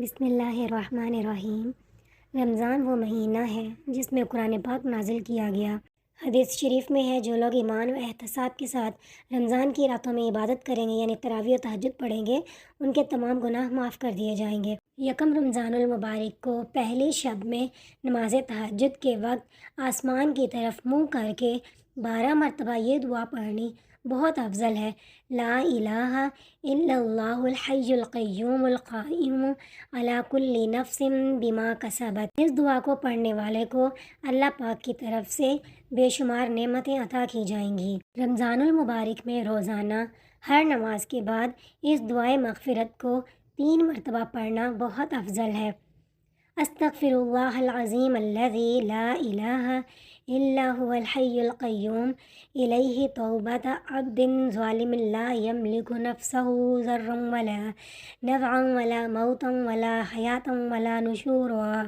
بسم اللہ الرحمن الرحیم۔ رمضان وہ مہینہ ہے جس میں قرآن پاک نازل کیا گیا۔ حدیث شریف میں ہے جو لوگ ایمان و احتساب کے ساتھ رمضان کی راتوں میں عبادت کریں گے یعنی تراویح و تہجد پڑھیں گے، ان کے تمام گناہ معاف کر دیے جائیں گے۔ یکم رمضان المبارک کو پہلی شب میں نماز تہجد کے وقت آسمان کی طرف منہ کر کے 12 مرتبہ یہ دعا پڑھنی بہت افضل ہے۔ لا الہ الا اللہ الحی القیوم القائم علی کل نفس بما کسبت۔ اس دعا کو پڑھنے والے کو اللہ پاک کی طرف سے بے شمار نعمتیں عطا کی جائیں گی۔ رمضان المبارک میں روزانہ ہر نماز کے بعد اس دعائے مغفرت کو 3 مرتبہ پڑھنا بہت افضل ہے۔ استغفر اللہ العظیم الذی لا الہ الا هو الحی القیوم الیہ توبۃ عبد ظالم لا یملک نفسہ ضرا ولا نفعا ولا موتا ولا حیاتا ولا نشورا۔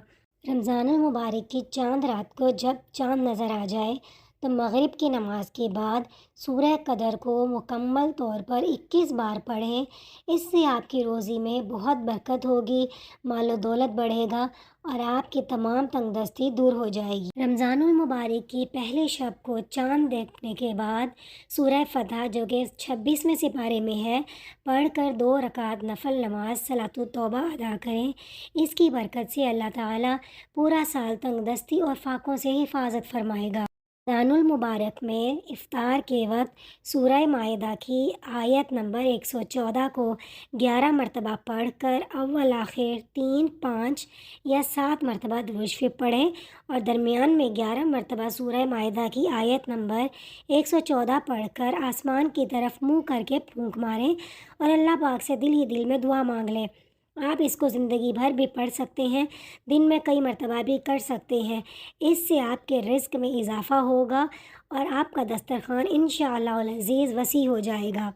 رمضان المبارک کی چاند رات کو جب چاند نظر آ جائے تو مغرب کی نماز کے بعد سورہ قدر کو مکمل طور پر 21 بار پڑھیں۔ اس سے آپ کی روزی میں بہت برکت ہوگی، مال و دولت بڑھے گا اور آپ کی تمام تنگ دستی دور ہو جائے گی۔ رمضان المبارک کی پہلی شب کو چاند دیکھنے کے بعد سورہ فتح جو کہ 26ویں سپارے میں ہے پڑھ کر 2 رکعت نفل نماز صلاۃ التوبہ ادا کریں۔ اس کی برکت سے اللہ تعالیٰ پورا سال تنگ دستی اور فاقوں سے حفاظت فرمائے گا۔ رمضان المبارک میں افطار کے وقت سورہ مائدہ کی آیت نمبر 114 کو 11 مرتبہ پڑھ کر اول آخر 3، 5 یا 7 مرتبہ درود شریف پڑھیں اور درمیان میں 11 مرتبہ سورہ مائدہ کی آیت نمبر 114 پڑھ کر آسمان کی طرف منہ کر کے پھونک ماریں اور اللہ پاک سے دل ہی دل میں دعا مانگ لیں۔ آپ اس کو زندگی بھر بھی پڑھ سکتے ہیں، دن میں کئی مرتبہ بھی کر سکتے ہیں۔ اس سے آپ کے رزق میں اضافہ ہوگا اور آپ کا دسترخوان انشاءاللہ العزیز وسیع ہو جائے گا۔